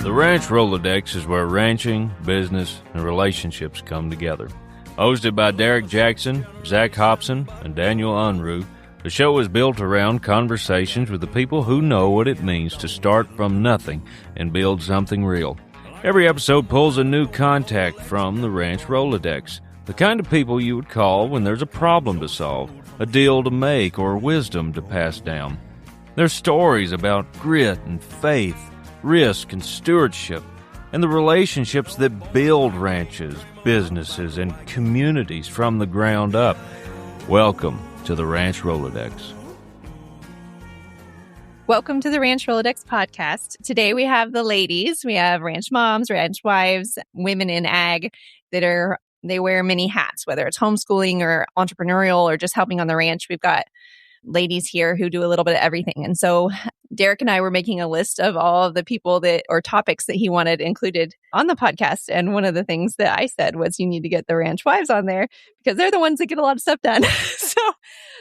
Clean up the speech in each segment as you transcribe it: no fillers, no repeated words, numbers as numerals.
The Ranch Rolodex is where ranching, business, and relationships come together. Hosted by Kerri Jackson, Zach Hopson, and Daniel Unruh, the show is built around conversations with the people who know what it means to start from nothing and build something real. Every episode pulls a new contact from the Ranch Rolodex, the kind of people you would call when there's a problem to solve, a deal to make, or wisdom to pass down. There's stories about grit and faith, risk and stewardship, and the relationships that build ranches, businesses, and communities from the ground up. Welcome to the Ranch Rolodex. Welcome to the Ranch Rolodex podcast. Today we have the ladies. We have ranch moms, ranch wives, women in ag they wear many hats, whether it's homeschooling or entrepreneurial or just helping on the ranch. We've got ladies here who do a little bit of everything. And so Derek and I were making a list of all of the people or topics that he wanted included on the podcast. And one of the things that I said was you need to get the ranch wives on there because they're the ones that get a lot of stuff done.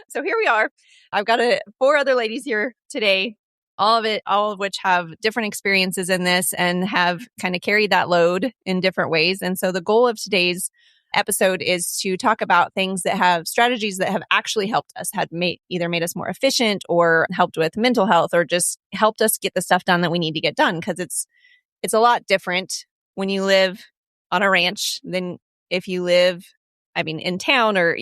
So here we are. I've got 4 other ladies here today, all of which have different experiences in this and have kind of carried that load in different ways. And so the goal of today's episode is to talk about things that have strategies that have actually helped us, either made us more efficient or helped with mental health or just helped us get the stuff done that we need to get done. Because it's a lot different when you live on a ranch than if you live, in town or,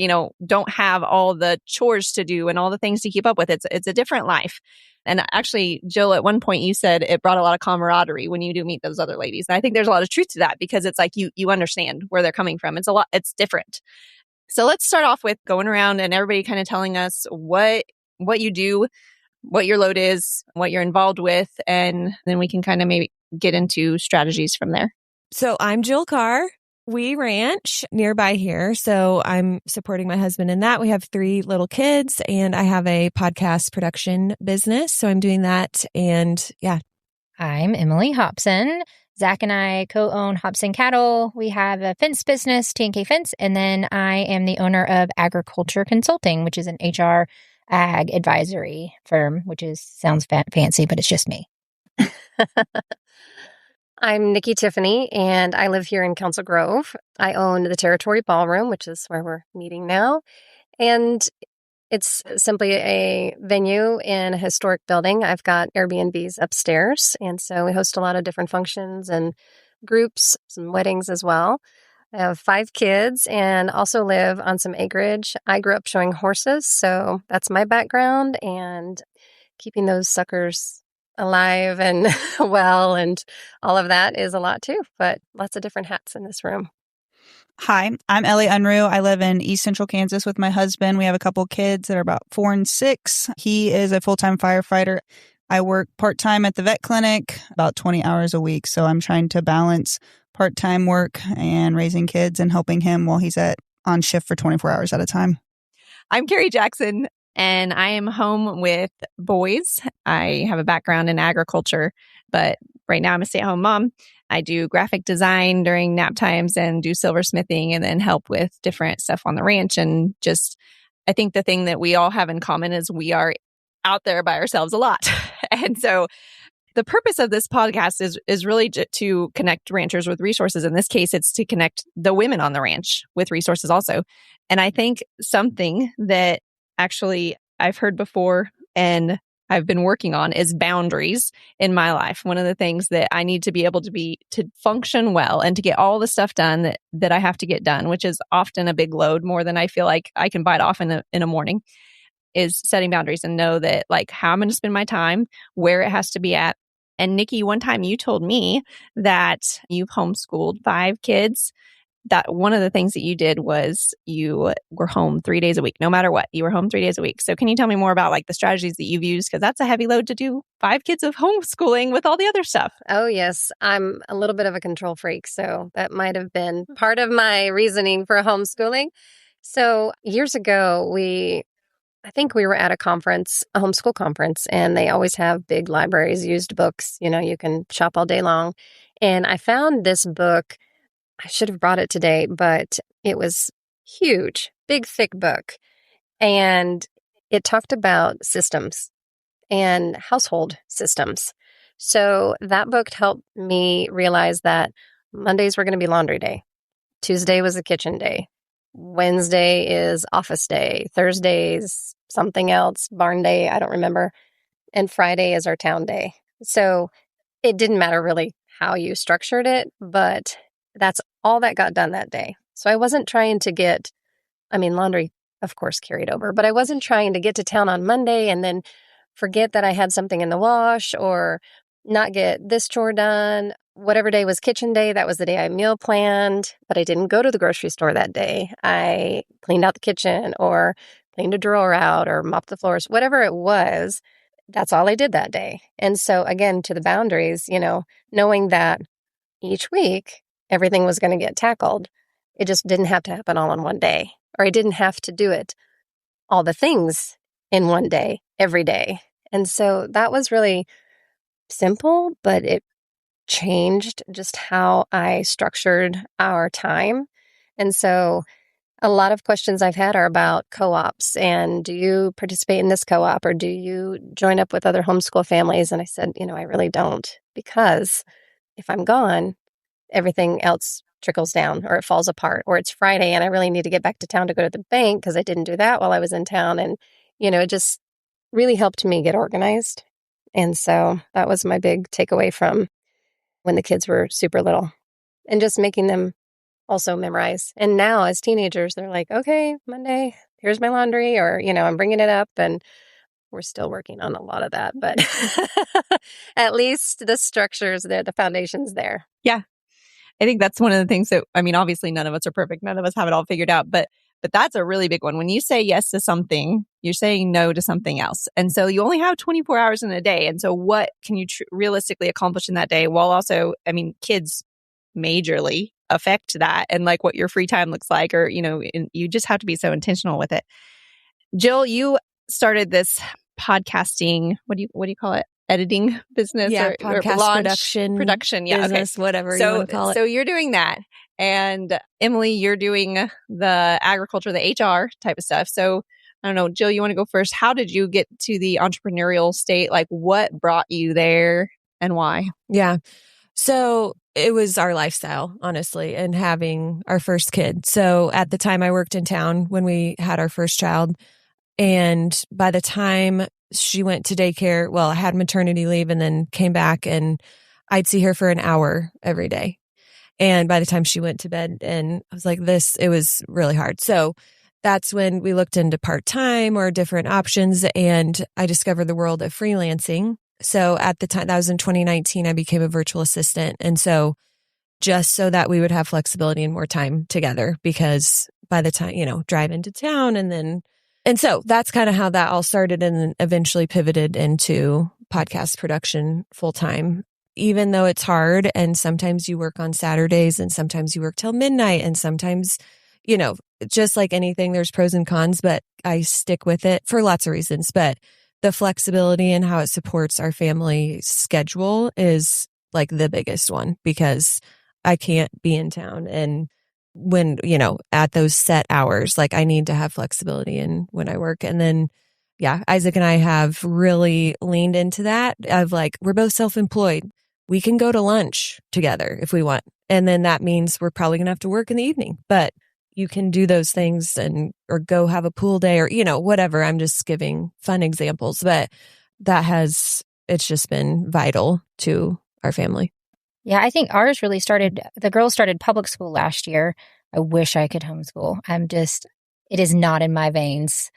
don't have all the chores to do and all the things to keep up with. It's a different life. And actually, Jill, at one point you said it brought a lot of camaraderie when you do meet those other ladies. And I think there's a lot of truth to that because it's like you understand where they're coming from. It's different. So let's start off with going around and everybody kind of telling us what you do, what your load is, what you're involved with, and then we can kind of maybe get into strategies from there. So I'm Jill Carr. We ranch nearby here, so I'm supporting my husband in that. We have 3 little kids, and I have a podcast production business, so I'm doing that. And yeah. I'm Emilie Hopson. Zach and I co-own Hopson Cattle. We have a fence business, T&K Fence, and then I am the owner of Agriculture Consulting, which is an HR ag advisory firm, which sounds fancy, but it's just me. I'm Nicky Tiffany, and I live here in Council Grove. I own the Territory Ballroom, which is where we're meeting now. And it's simply a venue in a historic building. I've got Airbnbs upstairs, and so we host a lot of different functions and groups, some weddings as well. I have 5 kids and also live on some acreage. I grew up showing horses, so that's my background, and keeping those suckers alive and well and all of that is a lot too, but lots of different hats in this room. Hi, I'm Elli Unruh. I live in East Central Kansas with my husband. We have a couple kids that are about 4 and 6. He is a full-time firefighter. I work part-time at the vet clinic, about 20 hours a week. So I'm trying to balance part-time work and raising kids and helping him while he's on shift for 24 hours at a time. I'm Kerri Jackson. And I am home with boys. I have a background in agriculture, but right now I'm a stay-at-home mom. I do graphic design during nap times and do silversmithing and then help with different stuff on the ranch. And just, I think the thing that we all have in common is we are out there by ourselves a lot. And so the purpose of this podcast is really to connect ranchers with resources. In this case, it's to connect the women on the ranch with resources also. And I think something that actually I've heard before and I've been working on is boundaries in my life. One of the things that I need to be able to function well and to get all the stuff done that I have to get done, which is often a big load, more than I feel like I can bite off in a morning, is setting boundaries and know that like how I'm going to spend my time, where it has to be at. And Nicky, one time you told me that you've homeschooled 5 kids. That one of the things that you did was you were home 3 days a week, no matter what. You were home 3 days a week. So can you tell me more about like the strategies that you've used? Because that's a heavy load to do 5 kids of homeschooling with all the other stuff. Oh, yes. I'm a little bit of a control freak. So that might have been part of my reasoning for homeschooling. So years ago, I think we were at a conference, a homeschool conference, and they always have big libraries, used books. You can shop all day long. And I found this book. I should have brought it today, but it was huge, big, thick book. And it talked about systems and household systems. So that book helped me realize that Mondays were going to be laundry day. Tuesday was a kitchen day. Wednesday is office day. Thursday's something else, barn day, I don't remember. And Friday is our town day. So it didn't matter really how you structured it, but that's all that got done that day. So I wasn't trying to get, laundry, of course, carried over, but I wasn't trying to get to town on Monday and then forget that I had something in the wash or not get this chore done. Whatever day was kitchen day, that was the day I meal planned, but I didn't go to the grocery store that day. I cleaned out the kitchen or cleaned a drawer out or mopped the floors, whatever it was. That's all I did that day. And so again, to the boundaries, knowing that each week everything was going to get tackled, it just didn't have to happen all in one day, or I didn't have to do it all the things in one day, every day. And so that was really simple, but it changed just how I structured our time. And so a lot of questions I've had are about co-ops and do you participate in this co-op or do you join up with other homeschool families? And I said, I really don't, because if I'm gone, everything else trickles down or it falls apart, or it's Friday and I really need to get back to town to go to the bank because I didn't do that while I was in town. And, it just really helped me get organized. And so that was my big takeaway from when the kids were super little, and just making them also memorize. And now as teenagers, they're like, okay, Monday, here's my laundry, or, I'm bringing it up. And we're still working on a lot of that, but at least the structure's there, the foundation's there. Yeah. I think that's one of the things that, obviously none of us are perfect. None of us have it all figured out, but that's a really big one. When you say yes to something, you're saying no to something else. And so you only have 24 hours in a day. And so what can you realistically accomplish in that day? While also, kids majorly affect that and like what your free time looks like, or, you just have to be so intentional with it. Jill, you started this podcasting, what do you call it? Editing business, or podcast production. Yeah. Business, okay. Whatever you want to call it. So you're doing that. And Emily, you're doing the agriculture, the HR type of stuff. So I don't know, Jill, you want to go first? How did you get to the entrepreneurial state? Like what brought you there and why? Yeah. So it was our lifestyle, honestly, and having our first kid. So at the time I worked in town when we had our first child. And by the time she went to daycare, well, I had maternity leave and then came back and I'd see her for an hour every day. And by the time she went to bed, and I was like, it was really hard. So that's when we looked into part-time or different options. And I discovered the world of freelancing. So at the time, that was in 2019, I became a virtual assistant. And so just so that we would have flexibility and more time together, because by the time, drive into town and so that's kind of how that all started, and then eventually pivoted into podcast production full time. Even though it's hard, and sometimes you work on Saturdays and sometimes you work till midnight, and sometimes, just like anything, there's pros and cons, but I stick with it for lots of reasons. But the flexibility and how it supports our family schedule is like the biggest one, because I can't be in town. And when, at those set hours, like I need to have flexibility in when I work. And then, yeah, Isaac and I have really leaned into that of like, we're both self-employed. We can go to lunch together if we want. And then that means we're probably going to have to work in the evening, but you can do those things or go have a pool day or, whatever. I'm just giving fun examples, but it's just been vital to our family. Yeah, I think ours really the girls started public school last year. I wish I could homeschool. It is not in my veins.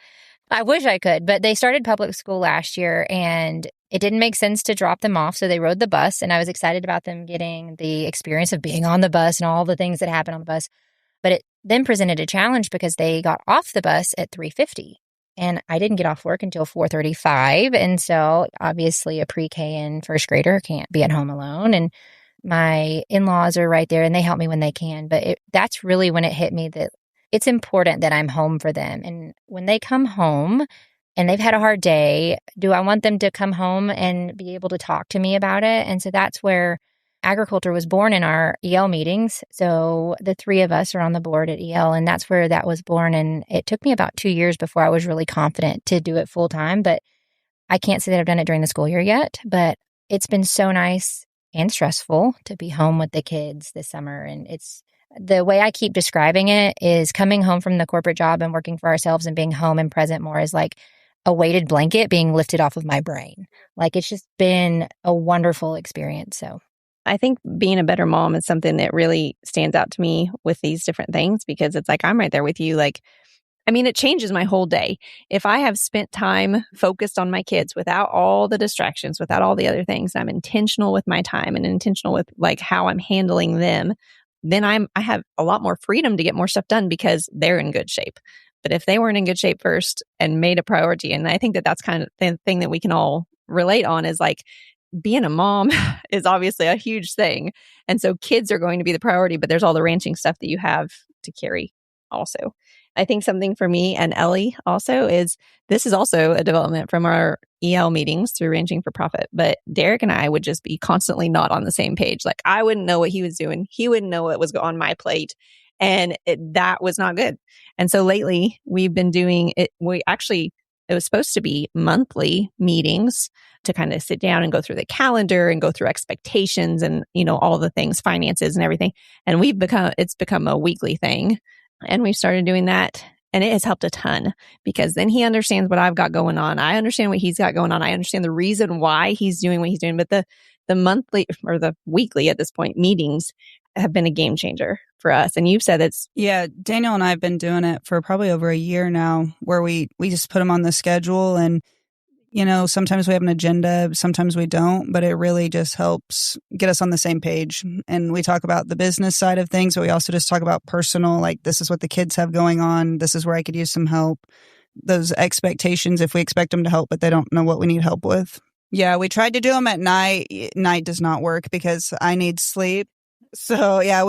I wish I could, but they started public school last year and it didn't make sense to drop them off. So they rode the bus, and I was excited about them getting the experience of being on the bus and all the things that happen on the bus. But it then presented a challenge because they got off the bus at 3:50 and I didn't get off work until 4:35. And so obviously a pre-K and first grader can't be at home alone. And my in-laws are right there and they help me when they can. But that's really when it hit me that it's important that I'm home for them. And when they come home and they've had a hard day, do I want them to come home and be able to talk to me about it? And so that's where agriculture was born in our EL meetings. So the three of us are on the board at EL, and that's where that was born. And it took me about 2 years before I was really confident to do it full time. But I can't say that I've done it during the school year yet, but it's been so nice and stressful to be home with the kids this summer. And it's the way I keep describing it is coming home from the corporate job and working for ourselves and being home and present more is like a weighted blanket being lifted off of my brain. Like it's just been a wonderful experience. So I think being a better mom is something that really stands out to me with these different things because it's like, I'm right there with you. Like, I mean, it changes my whole day. If I have spent time focused on my kids without all the distractions, without all the other things, I'm intentional with my time and intentional with like how I'm handling them, then I have a lot more freedom to get more stuff done because they're in good shape. But if they weren't in good shape first and made a priority, and I think that that's kind of the thing that we can all relate on is like being a mom is obviously a huge thing. And so kids are going to be the priority, but there's all the ranching stuff that you have to carry also. I think something for me and Elli also is this is also a development from our EL meetings through Ranching for Profit. But Derek and I would just be constantly not on the same page. Like I wouldn't know what he was doing. He wouldn't know what was on my plate. And that was not good. And so lately we've been doing it. It was supposed to be monthly meetings to kind of sit down and go through the calendar and go through expectations and, all the things, finances and everything. And it's become a weekly thing. And we've started doing that. And it has helped a ton because then he understands what I've got going on. I understand what he's got going on. I understand the reason why he's doing what he's doing. But the monthly or the weekly at this point meetings have been a game changer for us. And you've said it's... Yeah, Daniel and I have been doing it for probably over a year now where we just put them on the schedule and, sometimes we have an agenda, sometimes we don't, but it really just helps get us on the same page. And we talk about the business side of things, but we also just talk about personal, like this is what the kids have going on. This is where I could use some help. Those expectations, if we expect them to help, but they don't know what we need help with. Yeah, we tried to do them at night. Night does not work because I need sleep. So yeah,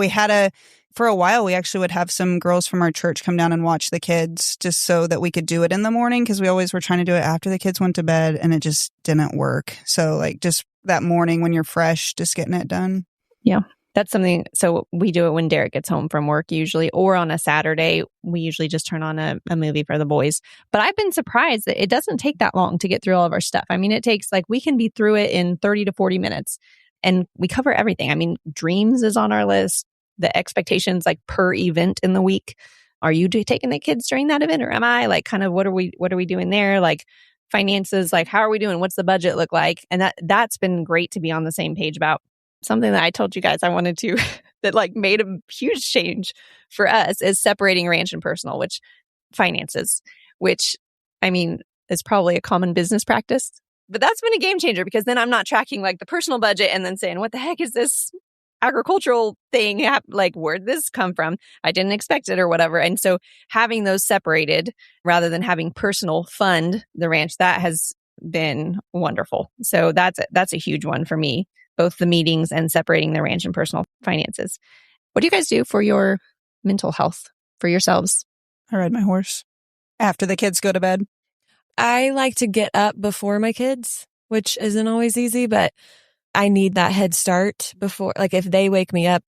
for a while, we actually would have some girls from our church come down and watch the kids just so that we could do it in the morning because we always were trying to do it after the kids went to bed and it just didn't work. So like just that morning when you're fresh, just getting it done. Yeah, that's something. So we do it when Derek gets home from work usually, or on a Saturday, we usually just turn on a movie for the boys. But I've been surprised that it doesn't take that long to get through all of our stuff. I mean, it takes we can be through it in 30 to 40 minutes and we cover everything. I mean, dreams is on our list. The expectations per event in the week. Are you taking the kids during that event or am I? Kind of what are we doing there? Finances, how are we doing? What's the budget look like? And that's been great to be on the same page about. Something that I told you guys I wanted to that made a huge change for us is separating ranch and personal, which finances, which I mean is probably a common business practice. But that's been a game changer because then I'm not tracking the personal budget and then saying, what the heck is this agricultural thing? Where'd this come from? I didn't expect it or whatever. And so having those separated rather than having personal fund the ranch, that has been wonderful. So that's a huge one for me, both the meetings and separating the ranch and personal finances. What do you guys do for your mental health for yourselves? I ride my horse after the kids go to bed. I like to get up before my kids, which isn't always easy, but I need that head start before, if they wake me up,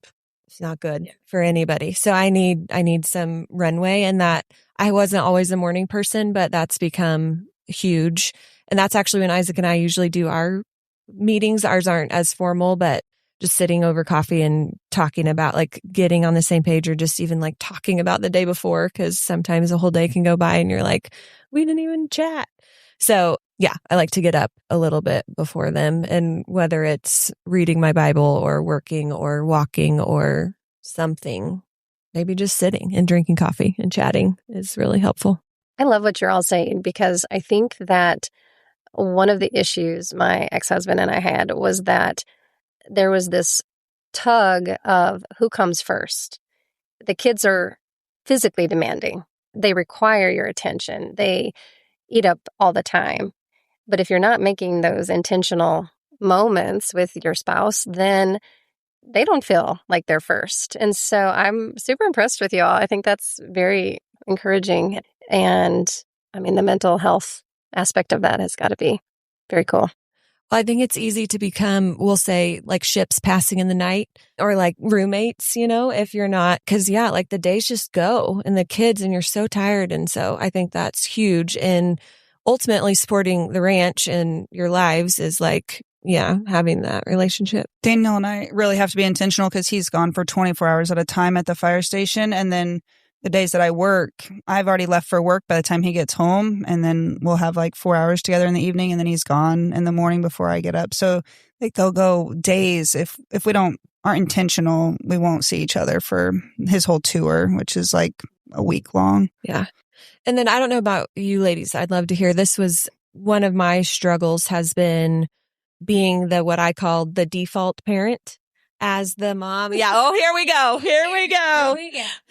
it's not good for anybody. So I need some runway, and that I wasn't always a morning person, but that's become huge. And that's actually when Isaac and I usually do our meetings. Ours aren't as formal, but just sitting over coffee and talking about getting on the same page or just even talking about the day before. Cause sometimes a whole day can go by and you're we didn't even chat. So yeah, I like to get up a little bit before them. And whether it's reading my Bible or working or walking or something, maybe just sitting and drinking coffee and chatting is really helpful. I love what you're all saying because I think that one of the issues my ex-husband and I had was that there was this tug of who comes first. The kids are physically demanding. They require your attention. They eat up all the time. But if you're not making those intentional moments with your spouse, then they don't feel like they're first. And so I'm super impressed with you all. I think that's very encouraging. And I mean, the mental health aspect of that has got to be very cool. Well, I think it's easy to become, we'll say, ships passing in the night or roommates, if you're not, because the days just go and the kids and you're so tired. And so I think that's huge. And ultimately supporting the ranch and your lives is having that relationship. Daniel and I really have to be intentional because he's gone for 24 hours at a time at the fire station. And then the days that I work, I've already left for work by the time he gets home. And then we'll have like 4 hours together in the evening. And then he's gone in the morning before I get up. So like they'll go days. If we aren't intentional, we won't see each other for his whole tour, which is like a week long. Yeah. And then I don't know about you ladies. I'd love to hear. This was one of my struggles, has been being what I call the default parent as the mom. Yeah. Oh, here we go.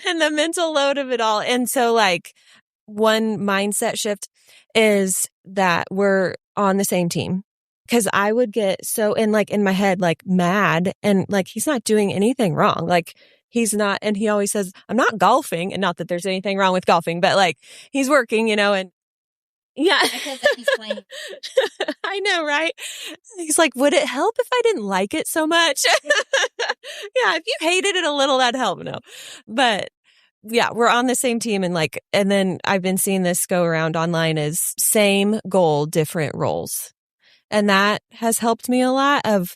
And the mental load of it all. And so like one mindset shift is that we're on the same team. Cause I would get so in my head, like mad, and like, he's not doing anything wrong. Like he's not, and he always says, I'm not golfing, and not that there's anything wrong with golfing, but like he's working, and yeah. He's playing. I know, right? He's like, would it help if I didn't like it so much? Yeah, if you hated it a little, that'd help. No. But yeah, we're on the same team. And then I've been seeing this go around online as same goal, different roles. And that has helped me a lot of,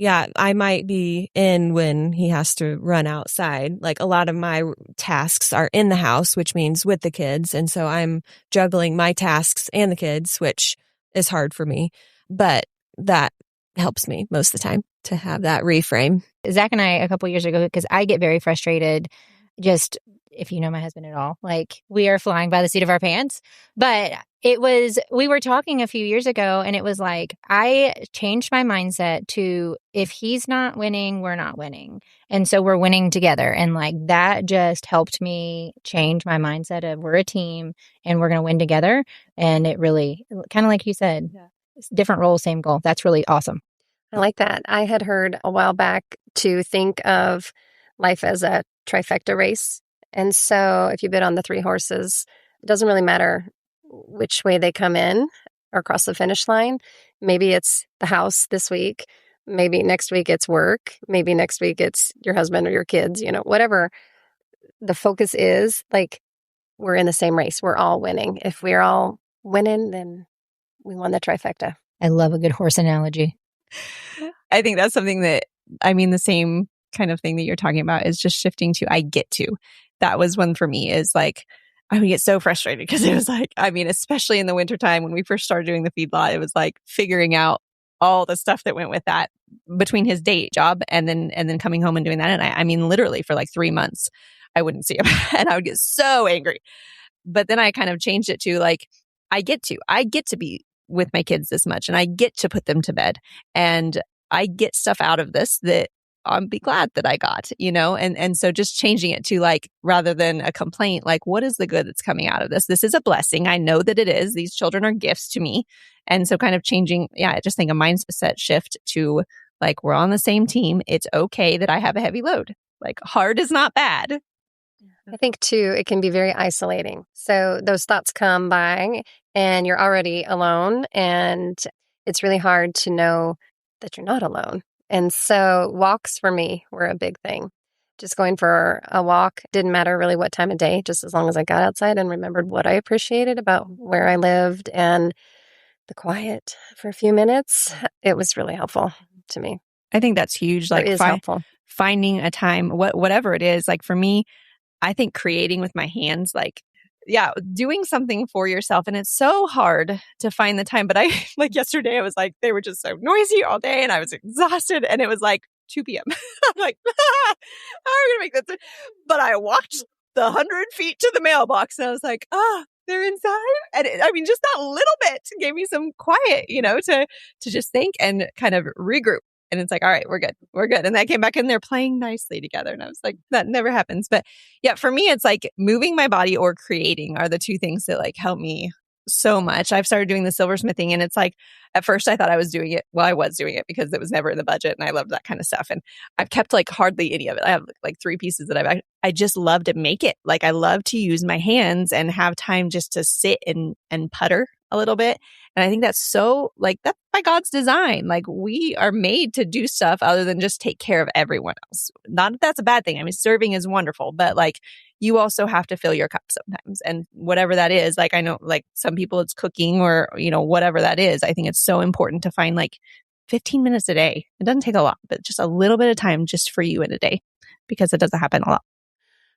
I might be in when he has to run outside. Like a lot of my tasks are in the house, which means with the kids. And so I'm juggling my tasks and the kids, which is hard for me. But that helps me most of the time to have that reframe. Zach and I, a couple years ago, because I get very frustrated, just if you know my husband at all, like we are flying by the seat of our pants. But we were talking a few years ago, and it was like, I changed my mindset to, if he's not winning, we're not winning. And so we're winning together. And like that just helped me change my mindset of we're a team and we're going to win together. And it really, kind of like you said, different roles, same goal. That's really awesome. I like that. I had heard a while back to think of life as a trifecta race. And so if you bid on the 3 horses, it doesn't really matter which way they come in or across the finish line. Maybe it's the house this week. Maybe next week it's work. Maybe next week it's your husband or your kids, whatever the focus is, like we're in the same race. We're all winning. If we're all winning, then we won the trifecta. I love a good horse analogy. I think that's something that, the same kind of thing that you're talking about is just shifting to, I get to. That was one for me, is like, I would get so frustrated because it was like, especially in the wintertime when we first started doing the feedlot, it was like figuring out all the stuff that went with that between his day job and then coming home and doing that. And literally for like 3 months, I wouldn't see him and I would get so angry. But then I kind of changed it to like, I get to be with my kids this much, and I get to put them to bed, and I get stuff out of this that I'll be glad that I got, and so just changing it to like, rather than a complaint, like, what is the good that's coming out of this? This is a blessing. I know that it is. These children are gifts to me. And so kind of changing, I just think a mindset shift to like, we're on the same team. It's okay that I have a heavy load. Like, hard is not bad. I think too, it can be very isolating. So those thoughts come by and you're already alone, and it's really hard to know that you're not alone. And so walks for me were a big thing. Just going for a walk didn't matter really what time of day, just as long as I got outside and remembered what I appreciated about where I lived and the quiet for a few minutes. It was really helpful to me. I think that's huge. Like, it is helpful. Finding a time, whatever it is. Like for me, I think creating with my hands, like, doing something for yourself. And it's so hard to find the time. But like yesterday, I was like, they were just so noisy all day and I was exhausted. And it was like 2 p.m. I'm like, how are we going to make this? But I walked the 100 feet to the mailbox and I was like, they're inside. And just that little bit gave me some quiet, to just think and kind of regroup. And it's like, all right, we're good. We're good. And I came back and they're playing nicely together. And I was like, that never happens. But yeah, for me, it's like moving my body or creating are the two things that like help me so much. I've started doing the silversmithing, and it's like, at first I thought I was doing it. Well, I was doing it because it was never in the budget and I loved that kind of stuff. And I've kept like hardly any of it. I have like 3 pieces that I just love to make it. Like I love to use my hands and have time just to sit and putter a little bit. And I think that's so like, that's by God's design. Like we are made to do stuff other than just take care of everyone else. Not that that's a bad thing. Serving is wonderful, but like you also have to fill your cup sometimes. And whatever that is, like I know like some people it's cooking or, whatever that is. I think it's so important to find like 15 minutes a day. It doesn't take a lot, but just a little bit of time just for you in a day, because it doesn't happen a lot.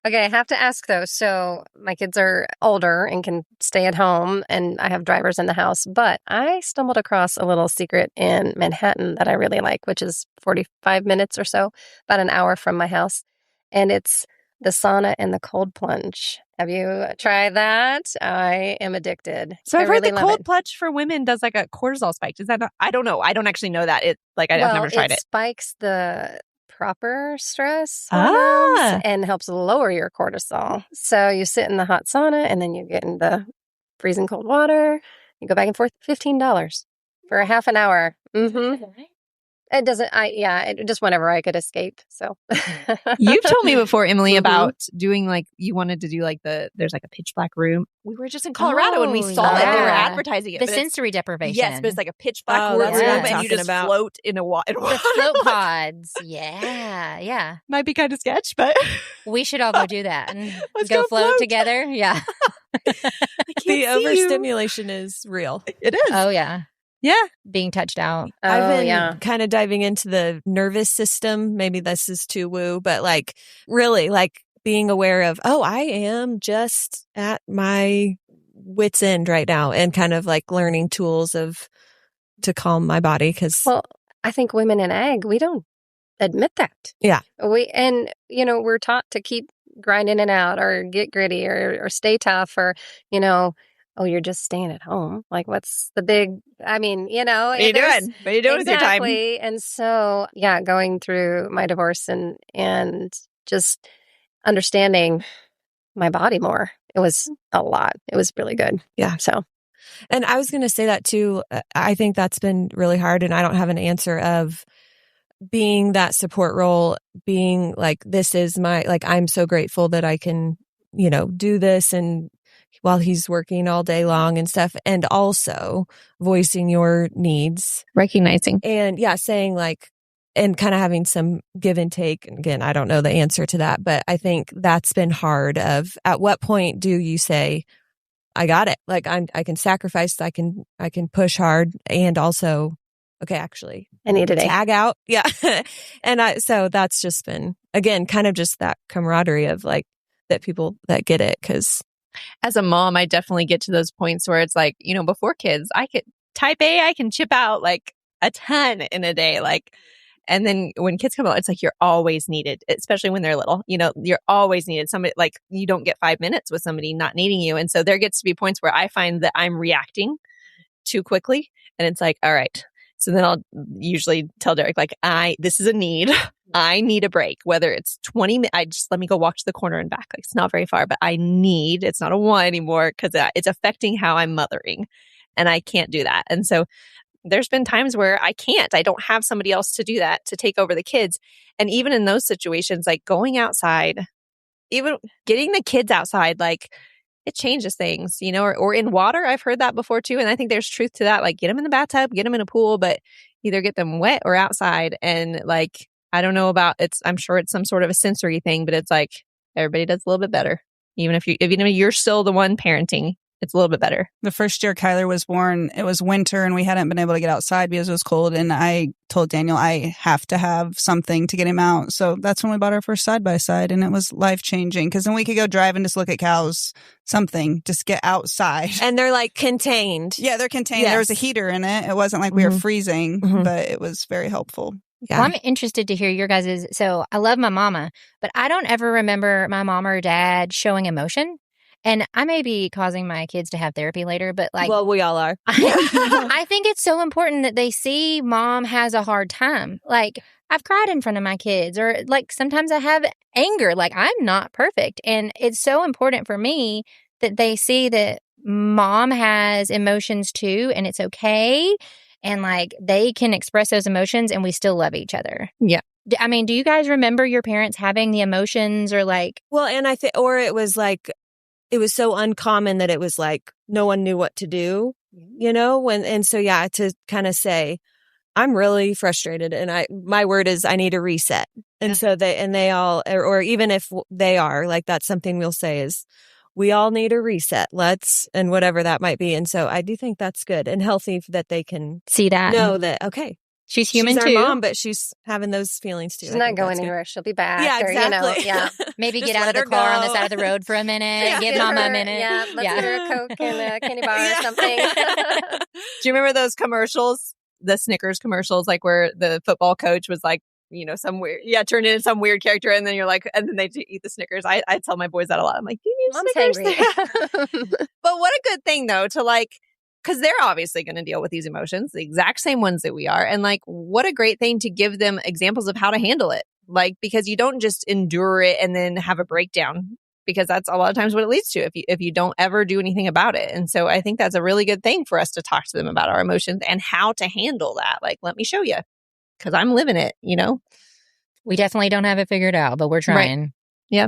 Okay, I have to ask though. So my kids are older and can stay at home, and I have drivers in the house, but I stumbled across a little secret in Manhattan that I really like, which is 45 minutes or so, about an hour from my house. And it's the sauna and the cold plunge. Have you tried that? I am addicted. So I've I heard really the love cold it. plunge for women does like a cortisol spike. Is that not, I don't know. I don't actually know that. I've never tried it. Spikes the proper stress hormones and helps lower your cortisol. So you sit in the hot sauna and then you get in the freezing cold water. You go back and forth, $15 for a half an hour. Mm-hmm. It doesn't, just whenever I could escape. So You've told me before, Emily, about doing like, you wanted to do like there's like a pitch black room. We were just in Colorado and we saw it. They were advertising it. The sensory deprivation. Yes, but it's like a pitch black room that's what I'm and you just talking float in a water. The float pods. Yeah. Might be kind of sketch, but We should all go do that and Let's go go float float. together. Yeah. The overstimulation is real. It is. Oh, yeah. Yeah. Being touched out. I've been kind of diving into the nervous system. Maybe this is too woo, but like really like being aware of, I am just at my wit's end right now, and kind of like learning tools to calm my body. Well, I think women in ag, we don't admit that. Yeah. We're taught to keep grinding it out or get gritty or stay tough or, you're just staying at home. Like, what's the big, What are you doing? What are you doing with your time? Exactly. And so, going through my divorce and just understanding my body more. It was a lot. It was really good. Yeah. So, and I was going to say that too. I think that's been really hard, and I don't have an answer of being that support role, being like, this is I'm so grateful that I can, do this, and while he's working all day long and stuff, and also voicing your needs, Recognizing. and saying like, and kind of having some give and take. And again, I don't know the answer to that, but I think that's been hard. Of at what point do you say, I got it? Like I can sacrifice, I can push hard, and also, okay, actually, I need a day. Tag out. Yeah. And so that's just been, again, kind of just that camaraderie of like that people that get it. Cause as a mom, I definitely get to those points where it's like, before kids, I could type A, I can chip out like a ton in a day. Like, and then when kids come out, it's like you're always needed, especially when they're little. You're always needed. Somebody, like, you don't get 5 minutes with somebody not needing you. And so there gets to be points where I find that I'm reacting too quickly. And it's like, all right. So then I'll usually tell Derek, like, this is a need. I need a break, whether it's 20 minutes. Let me go walk to the corner and back. Like, it's not very far, but it's not a one anymore because it's affecting how I'm mothering, and I can't do that. And so there's been times where I don't have somebody else to do that, to take over the kids. And even in those situations, like going outside, even getting the kids outside, like, it changes things, or in water. I've heard that before too. And I think there's truth to that. Like, get them in the bathtub, get them in a pool, but either get them wet or outside. And like, I don't know about I'm sure it's some sort of a sensory thing, but it's like everybody does a little bit better. Even if you're still the one parenting, it's a little bit better. The first year Kyler was born, it was winter and we hadn't been able to get outside because it was cold. And I told Daniel I have to have something to get him out. So that's when we bought our first side-by-side, and it was life-changing because then we could go drive and just look at cows, just get outside. And they're like contained. Yeah, they're contained. Yes. There was a heater in it. It wasn't like we were freezing, but it was very helpful. Yeah. Well, I'm interested to hear your guys'. So I love my mama, but I don't ever remember my mom or dad showing emotion. And I may be causing my kids to have therapy later, but like, well, we all are. I think it's so important that they see mom has a hard time. Like, I've cried in front of my kids, or like sometimes I have anger. Like, I'm not perfect. And it's so important for me that they see that mom has emotions too, and it's okay. And like, they can express those emotions and we still love each other. Yeah. I mean, do you guys remember your parents having the emotions, or like? Well, and I think, or it was like, it was so uncommon that it was like no one knew what to do, to kind of say, I'm really frustrated, and my word is I need a reset. And so they all, or even if they are, like, that's something we'll say is, we all need a reset. And whatever that might be. And so I do think that's good and healthy that they can See that. know that, okay, She's human she's too. our mom, but she's having those feelings too. She's not going anywhere. She'll be back. Yeah, or, exactly. Maybe Maybe get out of the car on the side of the road for a minute. Give mama a minute. Yeah, let's get her a Coke and a candy bar or something. Do you remember those commercials, the Snickers commercials, like where the football coach was like, some weird, turned into some weird character, and then you're like, and then they eat the Snickers. I tell my boys that a lot. I'm like, do you need Mom's Snickers? hangry. But what a good thing though to like, because they're obviously going to deal with these emotions, the exact same ones that we are, and like, what a great thing to give them examples of how to handle it. Like, because you don't just endure it and then have a breakdown, because that's a lot of times what it leads to if you don't ever do anything about it. And so I think that's a really good thing for us to talk to them about our emotions and how to handle that. Like, let me show you, because I'm living it, We definitely don't have it figured out, but we're trying. Right. Yeah.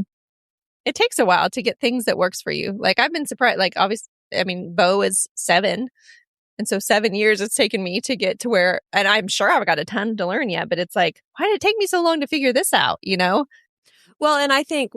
It takes a while to get things that works for you. Like, I've been surprised. Like, obviously, Bo is 7. And so 7 years it's taken me to get to where, and I'm sure I've got a ton to learn yet, but it's like, why did it take me so long to figure this out? Well, and I think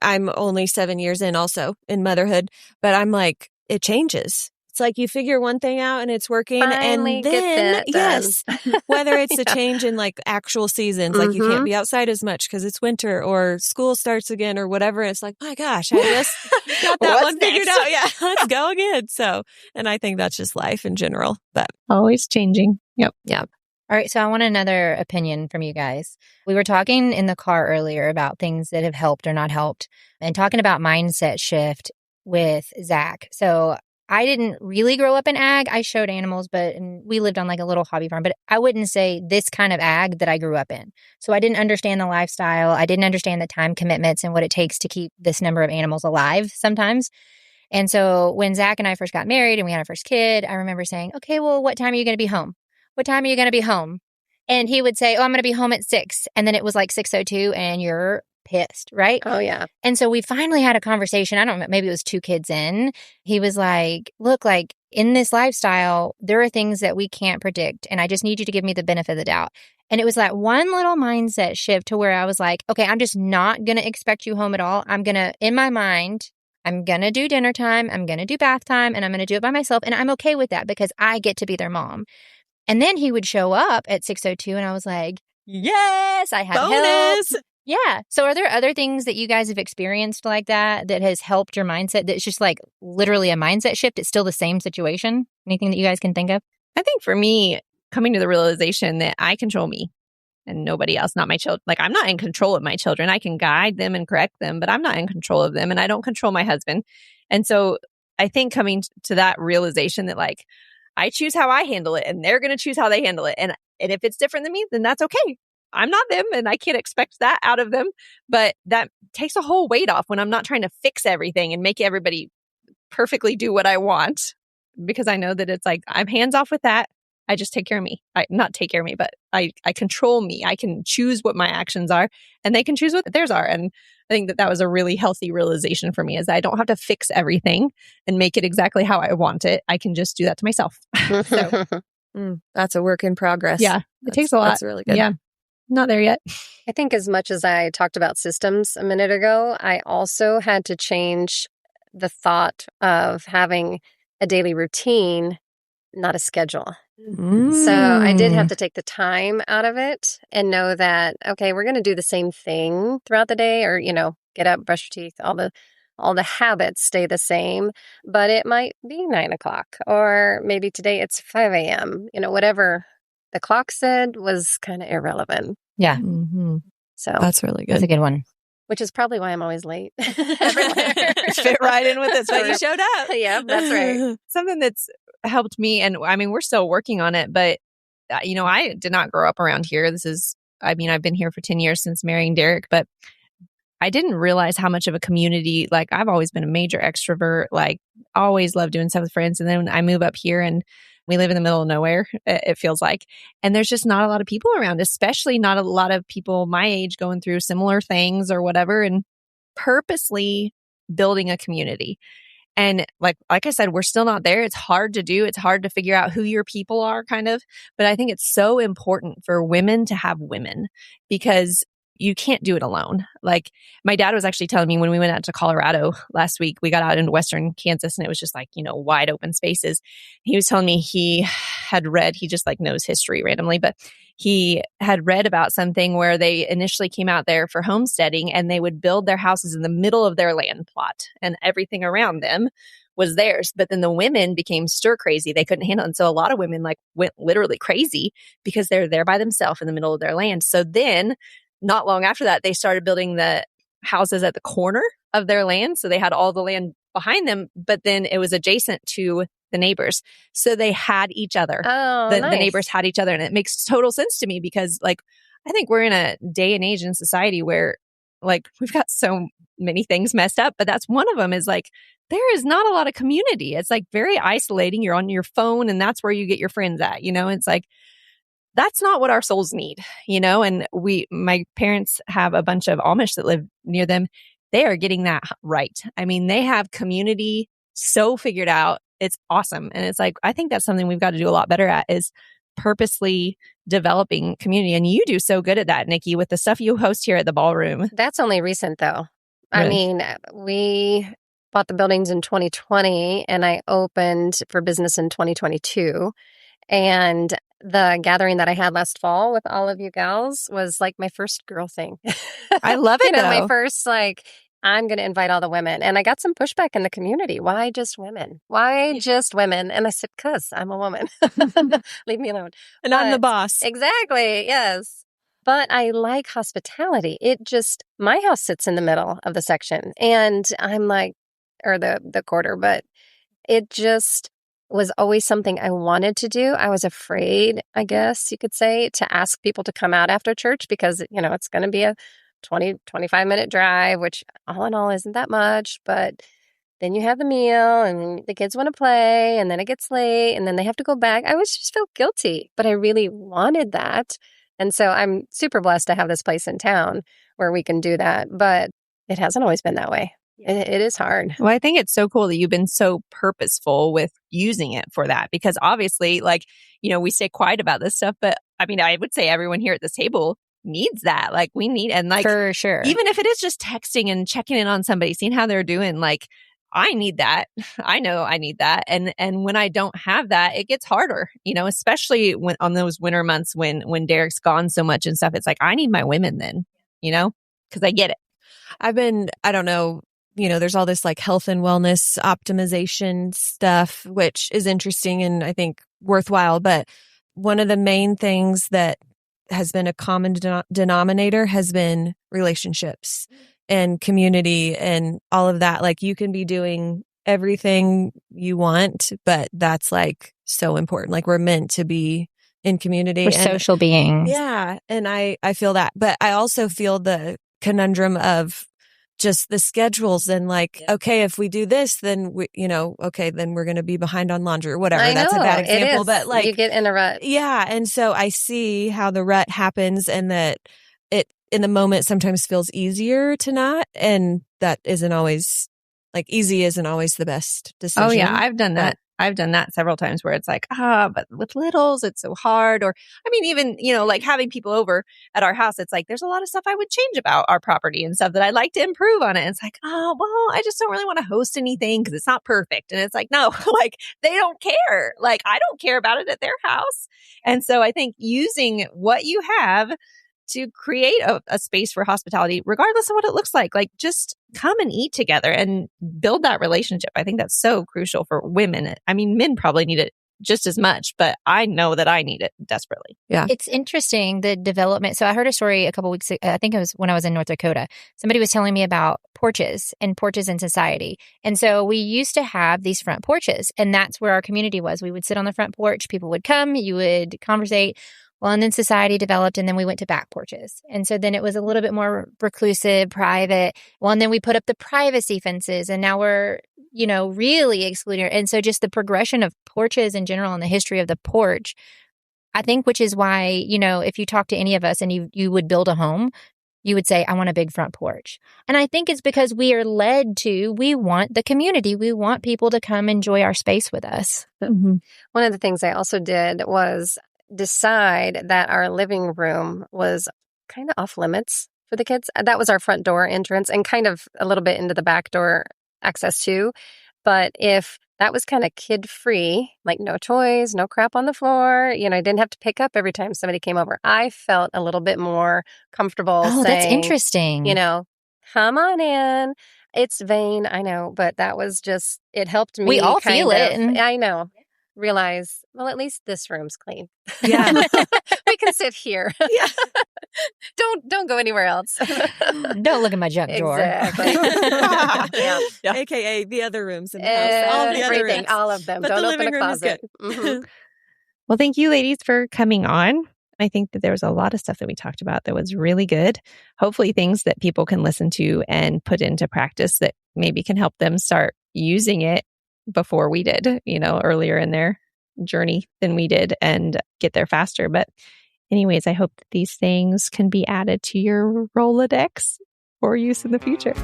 I'm only 7 years in also in motherhood, but I'm like, it changes. It's like you figure one thing out and it's working. Finally and get then, that done. yes, whether it's a change in like actual seasons, like you can't be outside as much because it's winter or school starts again or whatever. It's like, my gosh, I just got that one figured out. Yeah, let's go again. So, and I think that's just life in general, but always changing. Yep. Yeah. All right. So I want another opinion from you guys. We were talking in the car earlier about things that have helped or not helped, and talking about mindset shift with Zach. So I didn't really grow up in ag. I showed animals, and we lived on like a little hobby farm, but I wouldn't say this kind of ag that I grew up in. So I didn't understand the lifestyle. I didn't understand the time commitments and what it takes to keep this number of animals alive sometimes. And so when Zach and I first got married and we had our first kid, I remember saying, okay, well, what time are you going to be home? What time are you going to be home? And he would say, oh, I'm going to be home at 6. And then it was like 6:02 and you're pissed, right? Oh, yeah. And so we finally had a conversation. I don't know, maybe it was 2 kids in. He was like, look, like in this lifestyle, there are things that we can't predict. And I just need you to give me the benefit of the doubt. And it was that one little mindset shift to where I was like, okay, I'm just not going to expect you home at all. I'm going to, in my mind, I'm going to do dinner time. I'm going to do bath time, and I'm going to do it by myself. And I'm okay with that because I get to be their mom. And then he would show up at 6:02 and I was like, yes, I have bonus. help. Yeah. So are there other things that you guys have experienced like that has helped your mindset? That's just like literally a mindset shift. It's still the same situation. Anything that you guys can think of? I think for me, coming to the realization that I control me and nobody else, not my children. Like, I'm not in control of my children. I can guide them and correct them, but I'm not in control of them, and I don't control my husband. And so I think coming to that realization that like, I choose how I handle it and they're going to choose how they handle it. And if it's different than me, then that's okay. I'm not them and I can't expect that out of them. But that takes a whole weight off when I'm not trying to fix everything and make everybody perfectly do what I want, because I know that it's like, I'm hands off with that. I just take care of me. Not take care of me, but I control me. I can choose what my actions are and they can choose what theirs are. And I think that was a really healthy realization for me, is that I don't have to fix everything and make it exactly how I want it. I can just do that to myself. So, that's a work in progress. Yeah. It takes a lot. That's really good. Yeah. Not there yet. I think as much as I talked about systems a minute ago, I also had to change the thought of having a daily routine, not a schedule. So I did have to take the time out of it and know that, okay, we're going to do the same thing throughout the day, or, get up, brush your teeth, all the habits stay the same, but it might be 9:00, or maybe today it's 5 a.m. Whatever the clock said was kind of irrelevant. Yeah. Mm-hmm. So that's really good. That's a good one. Which is probably why I'm always late. Fit right in with this. But you showed up. Yeah, that's right. Something that's helped me, and we're still working on it, but I did not grow up around here. I've been here for 10 years since marrying Derek, but I didn't realize how much of a community, like, I've always been a major extrovert, like always loved doing stuff with friends. And then I move up here and we live in the middle of nowhere, it feels like. And there's just not a lot of people around, especially not a lot of people my age going through similar things or whatever, and purposely building a community. And like I said, we're still not there. It's hard to do. It's hard to figure out who your people are, kind of. But I think it's so important for women to have women, because you can't do it alone. Like my dad was actually telling me when we went out to Colorado last week, we got out into Western Kansas and it was just like, wide open spaces. He was telling me he had read, he just like knows history randomly, but he had read about something where they initially came out there for homesteading and they would build their houses in the middle of their land plot and everything around them was theirs. But then the women became stir crazy. They couldn't handle it. And so a lot of women like went literally crazy because they're there by themselves in the middle of their land. So then not long after that, they started building the houses at the corner of their land. So they had all the land behind them, but then it was adjacent to the neighbors. So they had each other. Oh, the nice. neighbors had each other. And it makes total sense to me because like, I think we're in a day and age in society where like we've got so many things messed up, but that's one of them is like, there is not a lot of community. It's like very isolating. You're on your phone and that's where you get your friends at, it's like, that's not what our souls need, and my parents have a bunch of Amish that live near them. They are getting that right. I mean, they have community so figured out. It's awesome. And it's like, I think that's something we've got to do a lot better at is purposely developing community. And you do so good at that, Nikki, with the stuff you host here at the ballroom. That's only recent though. Really? I mean, we bought the buildings in 2020 and I opened for business in 2022. And the gathering that I had last fall with all of you gals was like my first girl thing. I love it. My first like, I'm going to invite all the women. And I got some pushback in the community. Why just women? Why just women? And I said, because I'm a woman. Leave me alone. And I'm the boss. Exactly. Yes. But I like hospitality. My house sits in the middle of the section and I'm like, or the quarter, but it just was always something I wanted to do. I was afraid, I guess you could say, to ask people to come out after church because, it's going to be a 20, 25-minute drive, which all in all isn't that much. But then you have the meal and the kids want to play and then it gets late and then they have to go back. I always just felt guilty, but I really wanted that. And so I'm super blessed to have this place in town where we can do that. But it hasn't always been that way. It is hard. Well, I think it's so cool that you've been so purposeful with using it for that because obviously, like, we stay quiet about this stuff, but I mean, I would say everyone here at this table needs that. Like, we need, and like, For sure. even if it is just texting and checking in on somebody, seeing how they're doing, like, I need that. I know I need that. And when I don't have that, it gets harder, especially when on those winter months when Derek's gone so much and stuff. It's like, I need my women then, because I get it. I don't know, there's all this like health and wellness optimization stuff, which is interesting and I think worthwhile. But one of the main things that has been a common denominator has been relationships and community and all of that. Like you can be doing everything you want, but that's like so important. Like we're meant to be in community. We're social beings. Yeah. And I feel that. But I also feel the conundrum of just the schedules and like, okay, if we do this, then then we're going to be behind on laundry or whatever. That's a bad example, but like you get in a rut. Yeah. And so I see how the rut happens and that it in the moment sometimes feels easier to not. And that isn't always easy isn't always the best decision. Oh yeah. I've done that. I've done that several times where it's like, but with littles, it's so hard. Or, I mean, even, like having people over at our house, it's like, there's a lot of stuff I would change about our property and stuff that I'd like to improve on it. And it's like, I just don't really want to host anything because it's not perfect. And it's like, no, like they don't care. Like I don't care about it at their house. And so I think using what you have to create a space for hospitality, regardless of what it looks like just come and eat together and build that relationship. I think that's so crucial for women. I mean, men probably need it just as much, but I know that I need it desperately. Yeah. It's interesting, the development. So I heard a story a couple weeks ago, I think it was when I was in North Dakota. Somebody was telling me about porches in society. And so we used to have these front porches, and that's where our community was. We would sit on the front porch. People would come, you would conversate. Well, and then society developed, and then we went to back porches. And so then it was a little bit more reclusive, private. Well, and then we put up the privacy fences, and now we're, really excluding. And so just the progression of porches in general and the history of the porch, I think, which is why, if you talk to any of us and you would build a home, you would say, I want a big front porch. And I think it's because we are we want the community. We want people to come enjoy our space with us. Mm-hmm. One of the things I also did was decide that our living room was kind of off limits for the kids. That was our front door entrance and kind of a little bit into the back door access too. But if that was kind of kid-free, like no toys, no crap on the floor, I didn't have to pick up every time somebody came over. I felt a little bit more comfortable saying, that's interesting. Come on in. It's vain, I know, but that was just, it helped me. We all feel it. I know. Realize, well, at least this room's clean. Yeah. We can sit here. Yeah. Don't go anywhere else. Don't look at my junk drawer. Exactly. Yeah. AKA the other rooms in the house. All the other rooms. All of them. But Don't the open living a room is closet. good. Mhm. Well, thank you, ladies, for coming on. I think that there was a lot of stuff that we talked about that was really good. Hopefully things that people can listen to and put into practice that maybe can help them start using it before we did, earlier in their journey than we did and get there faster. But anyways, I hope that these things can be added to your Rolodex for use in the future.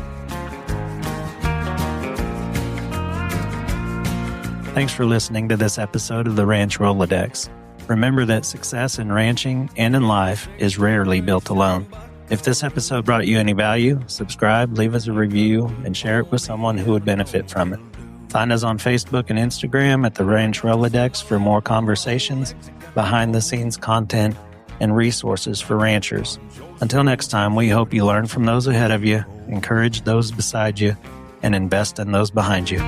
Thanks for listening to this episode of the Ranch Rolodex. Remember that success in ranching and in life is rarely built alone. If this episode brought you any value, subscribe, leave us a review, and share it with someone who would benefit from it. Find us on Facebook and Instagram at the Ranch Rolodex for more conversations, behind-the-scenes content, and resources for ranchers. Until next time, we hope you learn from those ahead of you, encourage those beside you, and invest in those behind you.